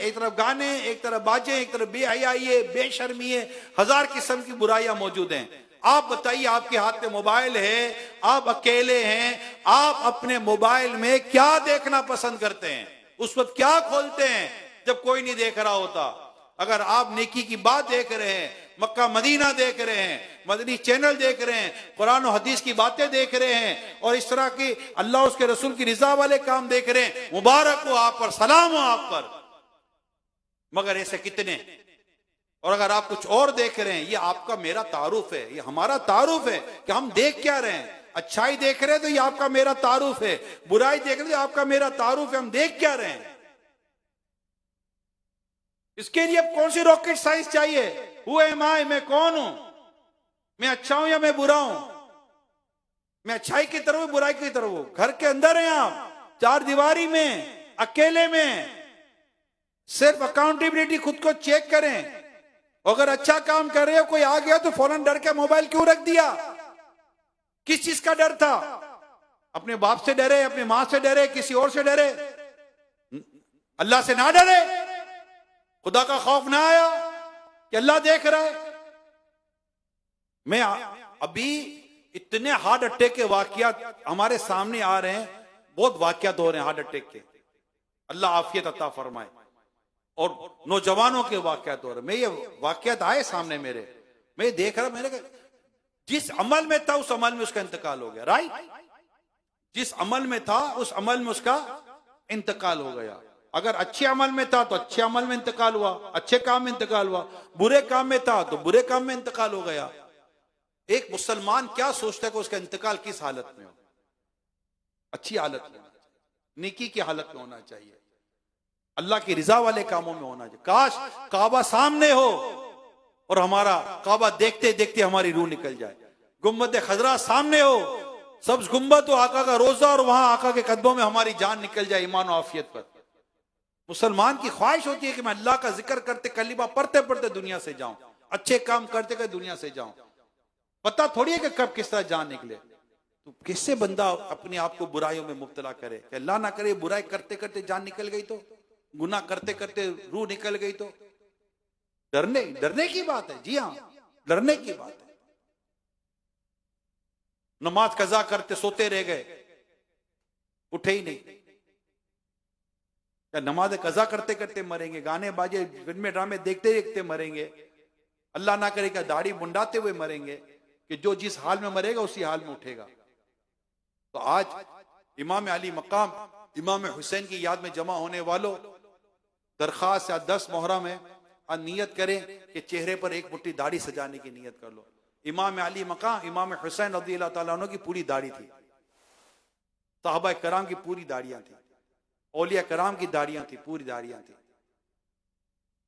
ایک طرف گانے، ایک طرف باجے، ایک طرف بے حیائی ہے، بے شرمی ہے، ہزار قسم کی برائیاں موجود ہیں۔ آپ بتائیے، آپ کے ہاتھ میں موبائل ہے، آپ اکیلے ہیں، آپ اپنے موبائل میں کیا دیکھنا پسند کرتے ہیں؟ اس وقت کیا کھولتے ہیں جب کوئی نہیں دیکھ رہا ہوتا؟ اگر آپ نیکی کی بات دیکھ رہے ہیں، مکہ مدینہ دیکھ رہے ہیں، مدنی چینل دیکھ رہے ہیں، قرآن و حدیث کی باتیں دیکھ رہے ہیں، اور اس طرح کی اللہ اس کے رسول کی رضا والے کام دیکھ رہے ہیں، مبارک ہو آپ پر، سلام ہو آپ پر۔ مگر ایسے کتنے؟ اور اگر آپ کچھ اور دیکھ رہے ہیں، یہ آپ کا میرا تعارف ہے، یہ ہمارا تعارف ہے کہ ہم دیکھ کیا رہے ہیں۔ اچھائی دیکھ رہے ہیں تو یہ آپ کا میرا تعارف ہے، برائی دیکھ رہے ہیں تو آپ کا میرا تعارف ہے، ہم دیکھ کیا رہے ہیں۔ اس کے لیے اب کون سی راکٹ سائنس چاہیے؟ ہو ایم آئی، میں کون ہوں؟ میں اچھا ہوں یا میں برا ہوں؟ میں اچھائی کی طرف ہوں، برائی کی طرف ہوں؟ گھر کے اندر ہیں آپ، چار دیواری میں، اکیلے میں، صرف اکاؤنٹیبلٹی خود کو چیک کریں۔ اگر اچھا کام کر رہے ہو، کوئی آ گیا تو فوراً ڈر کے موبائل کیوں رکھ دیا؟ کس چیز کا ڈر تھا؟ اپنے باپ سے ڈرے، اپنی ماں سے ڈرے، کسی اور سے ڈرے؟ اللہ سے نہ ڈرے؟ خدا کا خوف نہ آیا کہ اللہ دیکھ رہا ہے؟ میں ابھی اتنے ہارٹ اٹیک کے واقعات ہمارے سامنے آ رہے ہیں، بہت واقعات ہو رہے ہیں ہارٹ اٹیک کے، اللہ عافیت عطا فرمائے، اور نوجوانوں کے واقعات ہو رہے ہیں۔ میں یہ واقعات آئے سامنے میرے، میں دیکھ رہا، میں نے کہا جس عمل میں تھا اس عمل میں اس کا انتقال ہو گیا، رائٹ؟ جس عمل میں تھا اس عمل میں اس کا انتقال ہو گیا۔ اگر اچھے عمل میں تھا تو اچھے عمل میں انتقال ہوا، اچھے کام میں انتقال ہوا، برے کام میں تھا تو برے کام میں انتقال ہو گیا۔ ایک مسلمان کیا سوچتا ہے کہ اس کا انتقال کس حالت میں ہو؟ اچھی حالت میں، نیکی کی حالت میں ہونا چاہیے، اللہ کی رضا والے کاموں میں ہونا چاہیے۔ کاش کعبہ سامنے ہو اور ہمارا کعبہ دیکھتے دیکھتے ہماری روح نکل جائے، گنبد خضرا سامنے ہو، سبز گنبد و آقا کا روزہ، اور وہاں آقا کے قدموں میں ہماری جان نکل جائے ایمان و عافیت پر۔ مسلمان کی خواہش ہوتی ہے کہ میں اللہ کا ذکر کرتے، کلمہ پڑھتے پڑھتے دنیا سے جاؤں، اچھے کام کرتے کرتے دنیا سے جاؤں۔ پتہ تھوڑی ہے کہ کب کس طرح جان نکلے۔ تو کس سے بندہ اپنے آپ کو برائیوں میں مبتلا کرے کہ اللہ نہ کرے برائی کرتے کرتے جان نکل گئی تو، گناہ کرتے کرتے روح نکل گئی تو؟ ڈرنے کی بات ہے، جی ہاں ڈرنے کی بات ہے۔ نماز قضا کرتے سوتے رہ گئے، اٹھے ہی نہیں، یا نماز قضا کرتے کرتے مریں گے، گانے باجے فلمیں ڈرامے دیکھتے دیکھتے مریں گے، اللہ نہ کرے کہ داڑھی منڈاتے ہوئے مریں گے، کہ جو جس حال میں مرے گا اسی حال میں اٹھے گا۔ تو آج امام علی مقام امام حسین کی یاد میں جمع ہونے والوں، درخواست یا 10 محرم ہے، نیت کریں کہ چہرے پر ایک مٹھی داڑھی سجانے کی نیت کر لو۔ امام علی مقام امام حسین رضی اللہ تعالیٰ عنہ کی پوری داڑھی تھی، صحابہ کرام کی پوری داڑیاں تھیں، اولیاء کرام کی داڑیاں تھیں، پوری داڑیاں تھیں۔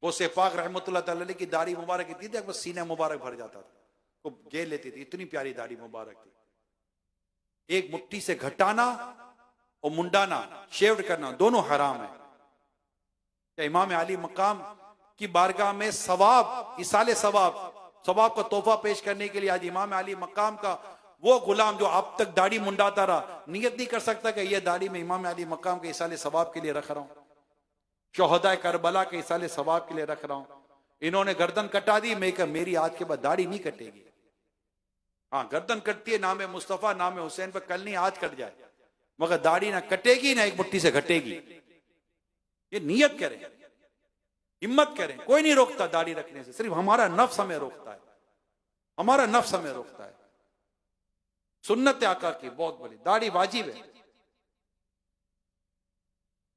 غوث پاک رحمۃ اللہ تعالی کی داڑھی مبارک اتنی تھی، بس سینہ مبارک بھر جاتا تھا، وہ گھیر لیتی تھی، اتنی پیاری داڑھی مبارک تھی۔ ایک مٹھی سے گھٹانا اور منڈانا، شیوڈ کرنا، دونوں حرام ہے۔ کہ امام علی مقام کی بارگاہ میں ثواب، ایصال ثواب کا تحفہ پیش کرنے کے لیے آج امام علی مقام کا وہ غلام جو اب تک داڑھی منڈاتا رہا، نیت نہیں کر سکتا کہ یہ داڑھی میں امام علی مقام کے ایصال ثواب کے لیے رکھ رہا ہوں، شہداء کربلا کے ایصال ثواب کے لیے رکھ رہا ہوں۔ انہوں نے گردن کٹا دی، میں کہ میری آج کے بعد داڑھی نہیں کٹے گی۔ ہاں گردن کٹتی ہے نام مصطفیٰ نام حسین پہ، کل نہیں آج کٹ جائے، مگر داڑھی نہ کٹے گی نہ ایک مٹھی سے گھٹے گی۔ یہ نیت کریں، ہمت کریں، کوئی نہیں روکتا داڑھی رکھنے سے، صرف ہمارا نفس ہمیں روکتا ہے، ہمارا نفس ہمیں روکتا ہے۔ سنت آقا کی بہت بڑی، داڑھی واجب ہے۔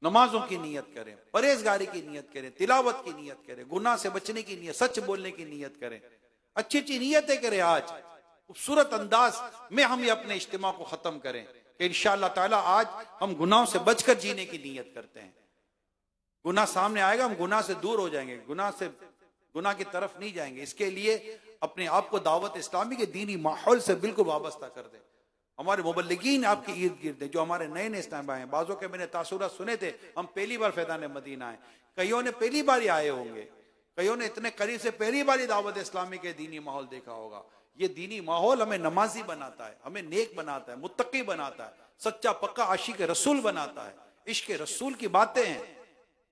نمازوں کی نیت کریں، پرہیزگاری کی نیت کریں، تلاوت کی نیت کریں، گناہ سے بچنے کی نیت، سچ بولنے کی نیت کریں، اچھی اچھی نیتیں کریں۔ آج خوبصورت انداز میں ہم یہ اپنے اجتماع کو ختم کریں کہ انشاءاللہ تعالی آج ہم گناہوں سے بچ کر جینے کی نیت کرتے ہیں۔ گناہ سامنے آئے گا، ہم گناہ سے دور ہو جائیں گے، گناہ کی طرف نہیں جائیں گے۔ اس کے لیے اپنے آپ کو دعوت اسلامی کے دینی ماحول سے بالکل وابستہ کر دیں۔ ہمارے مبلغین آپ کی ارد گرد ہیں، جو ہمارے نئے نئے اسلام آئے ہیں، بعضوں کے میں نے تاثرات سنے تھے، ہم پہلی بار فیضان مدینہ آئے، کئیوں نے پہلی بار ہی آئے ہوں گے، کئیوں نے اتنے قریب سے پہلی بار ہی دعوت اسلامی کے دینی ماحول دیکھا ہوگا۔ یہ دینی ماحول ہمیں نمازی بناتا ہے، ہمیں نیک بناتا ہے، متقی بناتا ہے، سچا پکا عاشق رسول بناتا ہے۔ عشق رسول کی باتیں ہیں،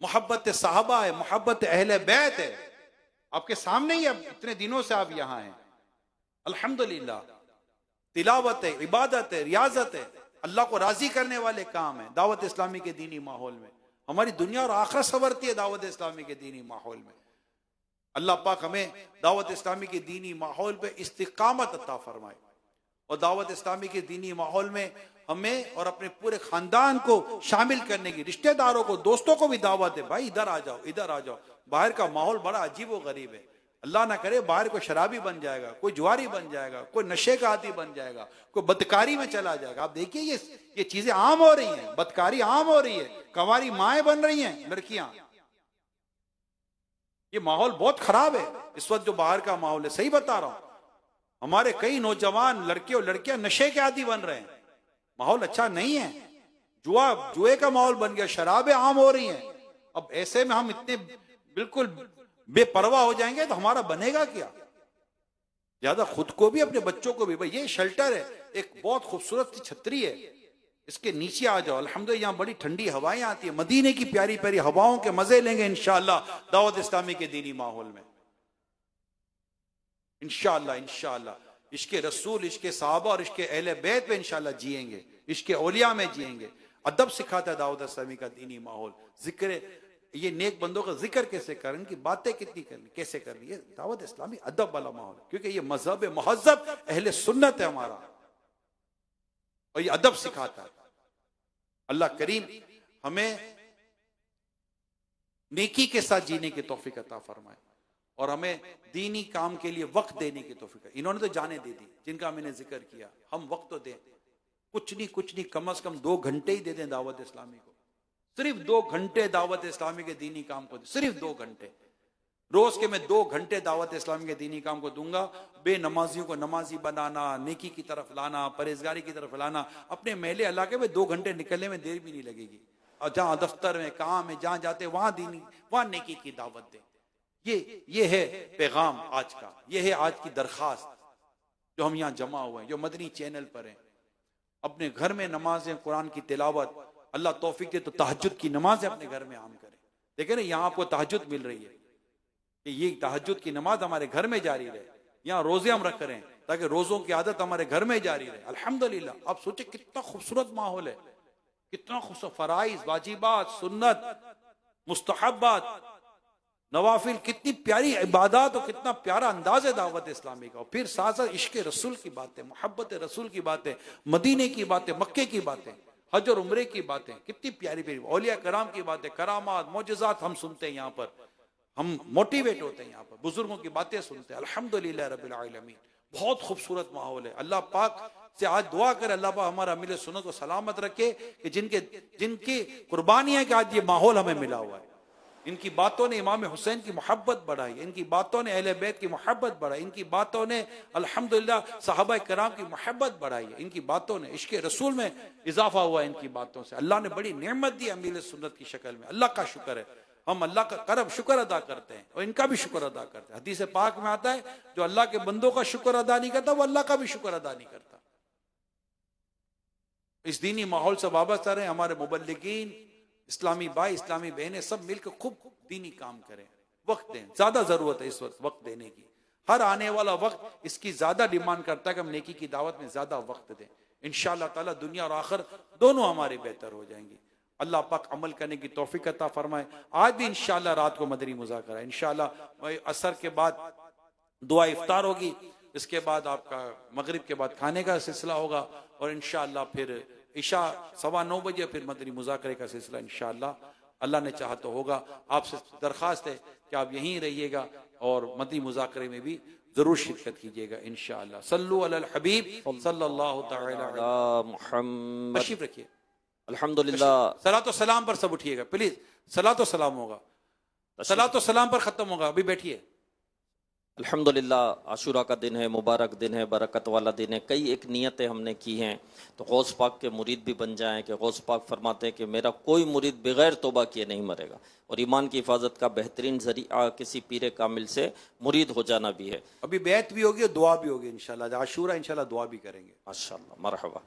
محبت صحابہ ہے, محبت اہل بیت ہے. آپ کے سامنے ہی, اب اتنے دنوں سے آپ یہاں ہیں, الحمدللہ. تلاوت ہے, عبادت ہے, ریاضت ہے, اللہ کو راضی کرنے والے کام ہیں دعوت اسلامی کے دینی ماحول میں. ہماری دنیا اور آخرت سنورتی ہے دعوت اسلامی کے دینی ماحول میں. اللہ پاک ہمیں دعوت اسلامی کے دینی ماحول پہ استقامت عطا فرمائے, اور دعوت اسلامی کے دینی ماحول میں ہمیں اور اپنے پورے خاندان کو شامل کرنے کی, رشتہ داروں کو, دوستوں کو بھی دعوت ہے, بھائی ادھر آ جاؤ, ادھر آ جاؤ. باہر کا ماحول بڑا عجیب و غریب ہے. اللہ نہ کرے باہر کوئی شرابی بن جائے گا, کوئی جواری بن جائے گا, کوئی نشے کا عادی بن جائے گا, کوئی بدکاری میں چلا جائے گا. آپ دیکھیے یہ چیزیں عام ہو رہی ہیں, بدکاری عام ہو رہی ہے, کنواری مائیں بن رہی ہیں لڑکیاں. یہ ماحول بہت خراب ہے اس وقت جو باہر کا ماحول ہے. صحیح بتا رہا ہوں, ہمارے کئی نوجوان لڑکے اور لڑکیاں نشے کے عادی بن رہے ہیں. ماحول اچھا نہیں ہے, جوئے کا ماحول بن گیا, شرابیں عام ہو رہی ہیں. اب ایسے میں ہم اتنے بالکل بے پرواہ ہو جائیں گے تو ہمارا بنے گا کیا؟ زیادہ خود کو بھی اپنے بچوں کو بھی. بھائی یہ شیلٹر ہے, ایک بہت خوبصورت سی چھتری ہے, اس کے نیچے آ جاؤ. الحمدللہ یہاں بڑی ٹھنڈی ہوائیں آتی ہیں, مدینے کی پیاری پیاری ہواؤں کے مزے لیں گے انشاءاللہ دعوت اسلامی کے دینی ماحول میں. انشاءاللہ عشق رسول, عشق صحابہ اور عشق اہل بیت پہ انشاءاللہ جئیں گے, عشق اولیاء میں جئیں گے. ادب سکھاتا ہے دعوت اسلامی کا دینی ماحول. ذکر, یہ نیک بندوں کا ذکر کیسے کریں, ان کی باتیں کتنی کرنی, کیسے کرنی, یہ دعوت اسلامی ادب والا ماحول ہے, کیونکہ یہ مذہب مہذب اہل سنت ہے ہمارا, اور یہ ادب سکھاتا ہے. اللہ کریم ہمیں نیکی کے ساتھ جینے کی توفیق عطا فرمائے, اور ہمیں دینی کام کے لیے وقت دینے کی توفیق. انہوں نے تو جانیں دے دی جن کا میں نے ذکر کیا, ہم وقت تو دیں, کچھ نہیں کم از کم 2 گھنٹے ہی دے دیں دعوت اسلامی کو. صرف 2 گھنٹے دعوت اسلامی کے دینی کام کو, صرف 2 گھنٹے روز کے. میں 2 گھنٹے دعوت اسلامی کے دینی کام کو دوں گا. بے نمازیوں کو نمازی بنانا, نیکی کی طرف لانا, پرہیزگاری کی طرف لانا. اپنے محلے علاقے میں 2 گھنٹے نکلنے میں دیر بھی نہیں لگے گی, اور جہاں دفتر میں کام میں جہاں جاتے وہاں نیکی کی دعوت دیں. یہ ہے پیغام آج کا, یہ ہے آج کی درخواست جو ہم یہاں جمع ہوئے ہیں, جو مدنی چینل پر ہیں. اپنے گھر میں نمازیں, قرآن کی تلاوت, اللہ توفیق دے تو تہجد کی نمازیں اپنے گھر میں عام کریں. دیکھیں نا یہاں آپ کو تہجد مل رہی ہے, کہ یہ تہجد کی نماز ہمارے گھر میں جاری رہے. یہاں روزے ہم رکھ رہے ہیں تاکہ روزوں کی عادت ہمارے گھر میں جاری رہے. الحمدللہ. آپ سوچیں کتنا خوبصورت ماحول ہے, کتنا خوبصورت فرائض, واجبات, سنت, مستحبات, نوافل, کتنی پیاری عبادات اور کتنا پیارا انداز ہے دعوت اسلامی کا. اور پھر ساتھ ساتھ عشق رسول کی باتیں, محبت رسول کی باتیں, مدینے کی باتیں, مکے کی باتیں, حج اور عمرے کی باتیں, کتنی پیاری پیاری اولیاء کرام کی باتیں, کرامات, معجزات ہم سنتے ہیں یہاں پر. ہم موٹیویٹ ہوتے ہیں یہاں پر, بزرگوں کی باتیں سنتے ہیں. الحمدللہ رب العالمین. بہت خوبصورت ماحول ہے. اللہ پاک سے آج دعا کر اللہ پاک ہمارا امیل سنت کو سلامت رکھے, کہ جن کی قربانیاں کہ آج یہ ماحول ہمیں ملا ہوا ہے. ان کی باتوں نے امام حسین کی محبت بڑھائی, ان کی باتوں نے اہل بیت کی محبت بڑھائی, ان کی باتوں نے الحمدللہ صحابہ کرام کی محبت بڑھائی, ان کی باتوں نے عشق رسول میں اضافہ ہوا. ان کی باتوں سے اللہ نے بڑی نعمت دی امیل سنت کی شکل میں. اللہ کا شکر ہے, ہم اللہ کا کرم شکر ادا کرتے ہیں, اور ان کا بھی شکر ادا کرتے ہیں. حدیث پاک میں آتا ہے جو اللہ کے بندوں کا شکر ادا نہیں کرتا وہ اللہ کا بھی شکر ادا نہیں کرتا. اس دینی ماحول سے وابستہ رہیں. ہمارے مبلغین, اسلامی بھائی, اسلامی بہنیں سب مل کے خوب دینی کام کریں, وقت دیں. زیادہ ضرورت ہے اس وقت وقت دینے کی. ہر آنے والا وقت اس کی زیادہ ڈیمانڈ کرتا ہے کہ ہم نیکی کی دعوت میں زیادہ وقت دیں. انشاءاللہ تعالی دنیا اور آخر دونوں ہمارے بہتر ہو جائیں گی. اللہ پاک عمل کرنے کی توفیق عطا فرمائے. آج بھی انشاءاللہ رات کو مدنی مذاکرہ ہے. انشاءاللہ عصر کے بعد دعا افطار ہوگی, اس کے بعد آپ کا مغرب کے بعد کھانے کا سلسلہ ہوگا, اور انشاءاللہ پھر عشاء 9:15 بجے پھر مدنی مذاکرے کا سلسلہ انشاءاللہ اللہ نے چاہا تو ہوگا. آپ سے درخواست ہے کہ آپ یہیں رہیے گا اور مدنی مذاکرے میں بھی ضرور شرکت کیجیے گا انشاءاللہ. صلو علی الحبیب صلی اللہ تعالی علی محمد. تشریف رکھیے. الحمدللہ. صلاۃ و سلام پر سب اٹھیے گا پلیز. صلاۃ و سلام ہوگا, صلاۃ و سلام پر ختم ہوگا. ابھی بیٹھیے. الحمدللہ. عاشورہ کا دن ہے, مبارک دن ہے, برکت والا دن ہے. کئی ایک نیتیں ہم نے کی ہیں تو غوث پاک کے مرید بھی بن جائیں, کہ غوث پاک فرماتے ہیں کہ میرا کوئی مرید بغیر توبہ کیے نہیں مرے گا. اور ایمان کی حفاظت کا بہترین ذریعہ کسی پیر کامل سے مرید ہو جانا بھی ہے. ابھی بیعت بھی ہوگی اور دعا بھی ہوگی انشاءاللہ. عاشورہ انشاءاللہ دعا بھی کریں گے. ماشاءاللہ, مرحبا.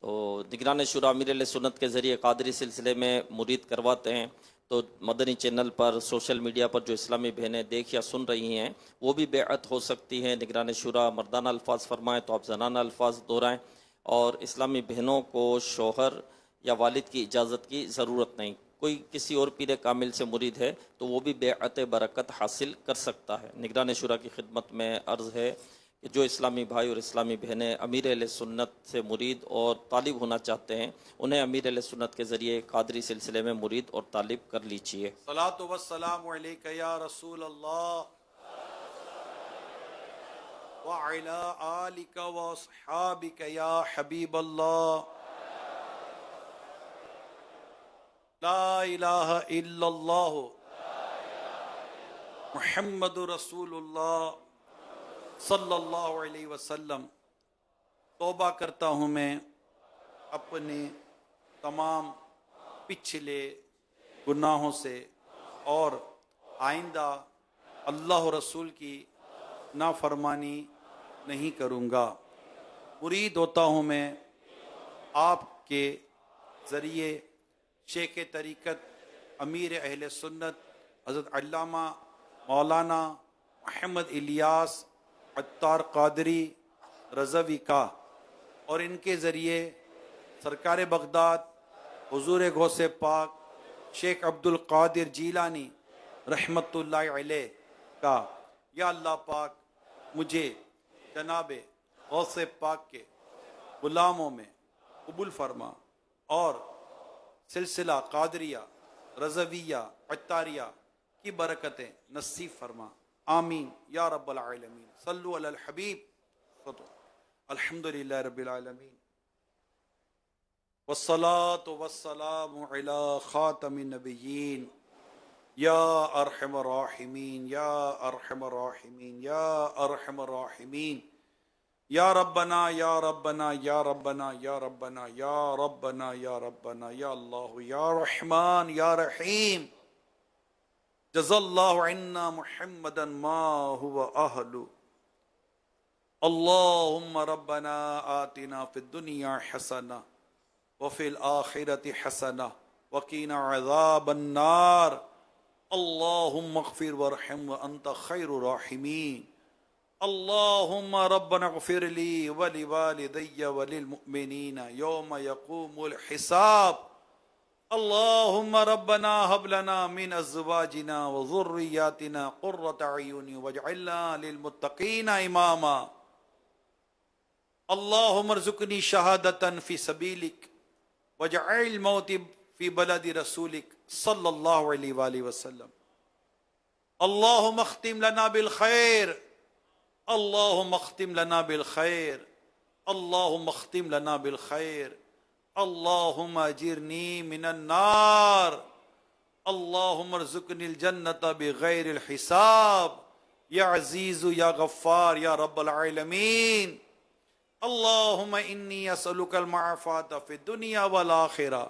تو نگران شورا امیر علیہ سنت کے ذریعے قادری سلسلے میں مرید کرواتے ہیں. تو مدنی چینل پر سوشل میڈیا پر جو اسلامی بہنیں دیکھ یا سن رہی ہیں وہ بھی بیعت ہو سکتی ہیں. نگران شورا مردانہ الفاظ فرمائیں تو آپ زنانہ الفاظ دہرائیں. اور اسلامی بہنوں کو شوہر یا والد کی اجازت کی ضرورت نہیں. کوئی کسی اور پیر کامل سے مرید ہے تو وہ بھی بیعت برکت حاصل کر سکتا ہے. نگران شورا کی خدمت میں عرض ہے کہ جو اسلامی بھائی اور اسلامی بہنیں امیر اہل سنت سے مرید اور طالب ہونا چاہتے ہیں انہیں امیر اہل سنت کے ذریعے قادری سلسلے میں مرید اور طالب کر لیجیے. صلاۃ والسلام علیک یا رسول اللہ وعلی آلک واصحابک یا حبیب اللہ. لا الہ الا اللہ محمد رسول اللہ صلی اللہ علیہ وسلم. توبہ کرتا ہوں میں اپنے تمام پچھلے گناہوں سے اور آئندہ اللہ و رسول کی نافرمانی نہیں کروں گا. مرید ہوتا ہوں میں آپ کے ذریعے شیخ طریقت امیر اہل سنت حضرت علامہ مولانا محمد الیاس عطار قادری رضوی کا، اور ان کے ذریعے سرکار بغداد حضور غوث پاک شیخ عبد القادر جیلانی رحمت اللہ علیہ کا. یا اللہ پاک مجھے جناب غوث پاک کے غلاموں میں قبول فرما اور سلسلہ قادریہ رضویہ عطاریہ کی برکتیں نصیب فرما. آمین یا رب العالمین. صلو علی الحبیب. الحمدللہ رب العالمین والصلاة والسلام علی خاتم النبیین یا ارحم الراحمین یا ارحم الراحمین یا ارحم الراحمین. یا ربنا یا ربنا یا ربنا یا ربنا یا ربنا یا ربنا یا اللہ یا رحمان یا رحیم. جزا اللہ عنا محمدا ما هو اہل. اللہم ربنا آتنا فی الدنیا حسنہ وفی الآخرة حسنہ وقینا عذاب النار. اللہم اغفر وارحم وانت خیر الراحمین. اللہم ربنا اغفر لی ولوالدی وللمؤمنین یوم یقوم الحساب. اللہم ربنا هب لنا من ازواجنا وذریاتنا قرۃ اعین واجعلنا للمتقین اماما. اللہم ارزقنی شہادۃ فی سبیلک واجعل موتی فی بلد رسولک صلی اللہ علیہ وآلہ وسلم. اللہم اختم لنا بالخیر. اللہم اختم لنا بالخیر. اللہم اختم لنا بالخیر. اللہم اجرنی من النار. اللہم ارزقنی الجنت بغیر الحساب یا عزیز یا غفار یا رب العالمین. اللہم انی اسألک المعافاة فی الدنیا والآخرہ.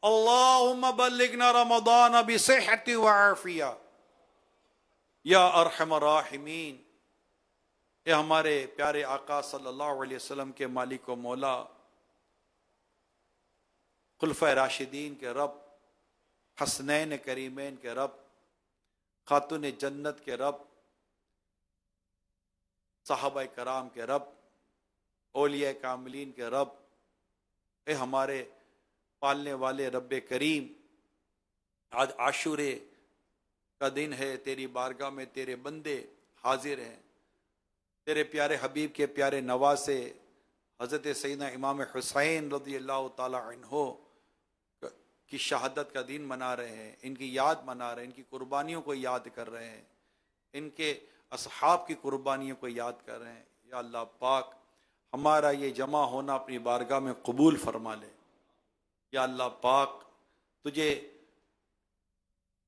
اللہم بلغنا رمضان بصحت وعافیہ یا ارحم الراحمین. اے ہمارے پیارے آقا صلی اللہ علیہ وسلم کے مالک و مولا، خلفۂ راشدین کے رب، حسنین کریمین کے رب، خاتون جنت کے رب، صحابہ کرام کے رب، اولیاء کاملین کے رب، اے ہمارے پالنے والے رب کریم، آج عاشورے کا دن ہے، تیری بارگاہ میں تیرے بندے حاضر ہیں. تیرے پیارے حبیب کے پیارے نواسے حضرت سیدنا امام حسین رضی اللہ تعالی عنہ کی شہادت کا دن منا رہے ہیں، ان کی یاد منا رہے ہیں، ان کی قربانیوں کو یاد کر رہے ہیں، ان کے اصحاب کی قربانیوں کو یاد کر رہے ہیں. یا اللہ پاک ہمارا یہ جمع ہونا اپنی بارگاہ میں قبول فرما لے. یا اللہ پاک تجھے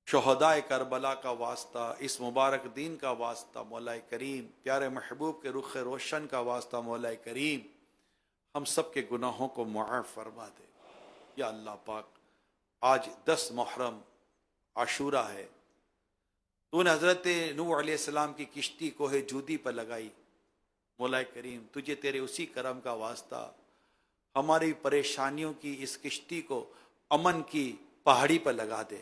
شہداء کربلا کا واسطہ، اس مبارک دین کا واسطہ مولا کریم، پیارے محبوب کے رخ روشن کا واسطہ مولا کریم، ہم سب کے گناہوں کو معاف فرما دے. یا اللہ پاک آج 10 محرم عاشورہ ہے، تو نے حضرت نوح علیہ السلام کی کشتی کوہ جودی پر لگائی. مولا کریم تجھے تیرے اسی کرم کا واسطہ ہماری پریشانیوں کی اس کشتی کو امن کی پہاڑی پر لگا دے.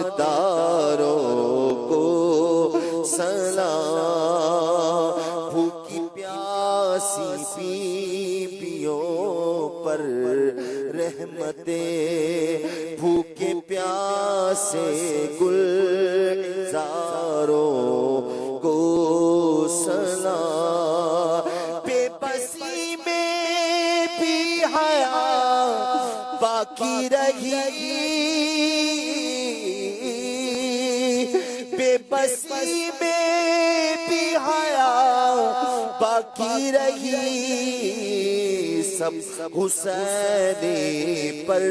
ایمانداروں کو سلام، بھوکی پیاسی بیویوں پر رحمتیں، بھوکے پیاسے گلزاروں کو سلام، بے بسی میں بھی حیا باقی رہی، بے بسی میں بھی حیا باقی رہی، سب حسینی پر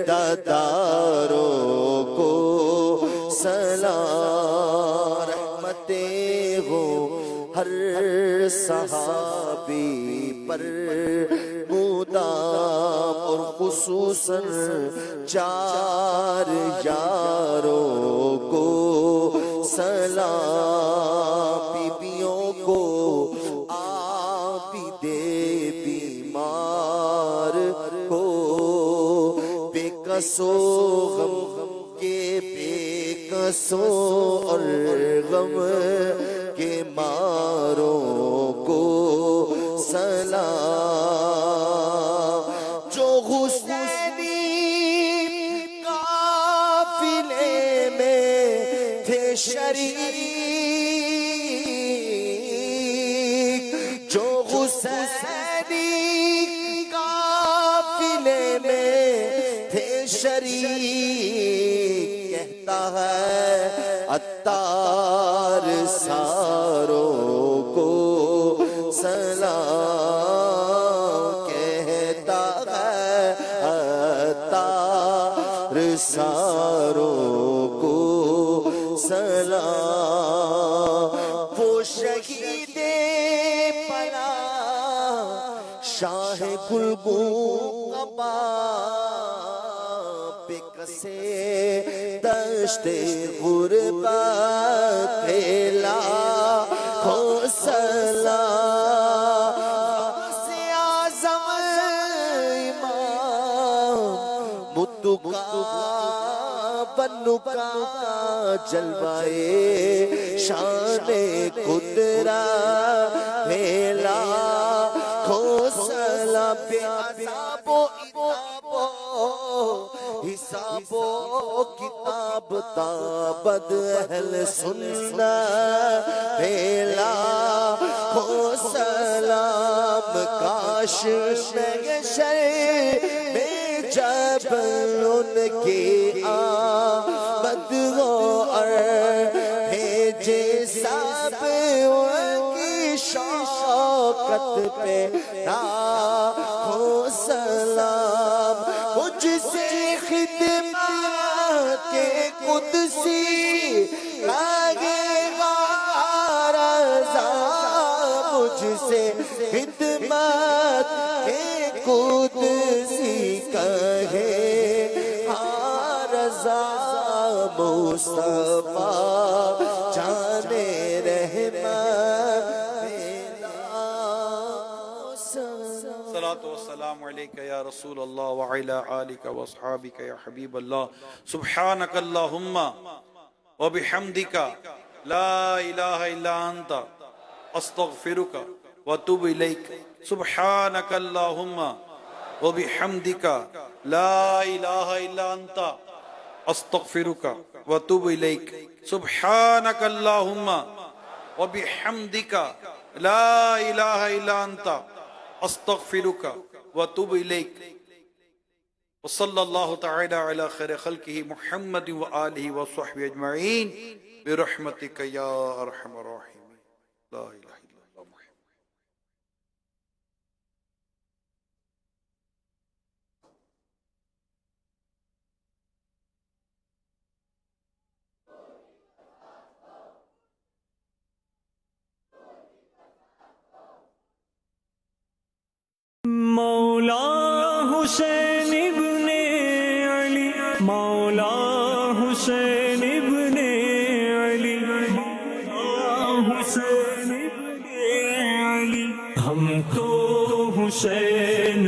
داداروں کو سلام، رحمتیں ہو ہر صحابی پر مدام، اور خصوصاً چار یاروں کو سلام، بیبیوں کو عابد بیمار کو، بے کسو غم کے بے کسو اور غم کے ماروں کو سلام، جو حسینی قافلے میں تھے شریک، جو حسینی قافلے میں تھے شریک، کہتا ہے عطار ساروں کو سلام، کہتا ہے عطار ساروں کو سلام، وہ شہید پلا شاہ گلگون قبا، بے کسے دشت غربت پھیلا ہو سلام، سے اعظم امام متقا بنو کا جلوائے شان قدرت پھیلا ہو سلام، بے عذاب و حساب و کتاب تابد اہل سنت پھیلا ہو سلام، کاش محشر میں جب ان کی آمد ہو اور بھیجے سب ان کی شوکت پہ ہو سلام، مجھ سے خدمت کے قدسی لگے گا رضا، مجھ سے خدمت کے قدسی کہے رضا، مصطفیٰ جانے رحمت الصلاة والسلام علیکہ یا رسول اللہ وعلی آلک واصحابک یا حبیب اللہ، سبحانک اللہم وبحمدک لا الہ الا انت استغفرک واتوب الیک، سبحانک اللہم وبحمدک لا الہ الا انت استغفرک واتوب الیک، سبحانک اللہم وبحمدک لا الہ الا انت استغفرک واتوب الیک، وصلی اللہ تعالی علی خیر خلقہ محمد وآلہ وصحبہ اجمعین برحمتک یا ارحم الراحمین، لا الہ الا اللہ محمد۔ مولا حسین ابن علی، مولا حسین ابن علی، مولا حسین ابن علی، ہم تو حسین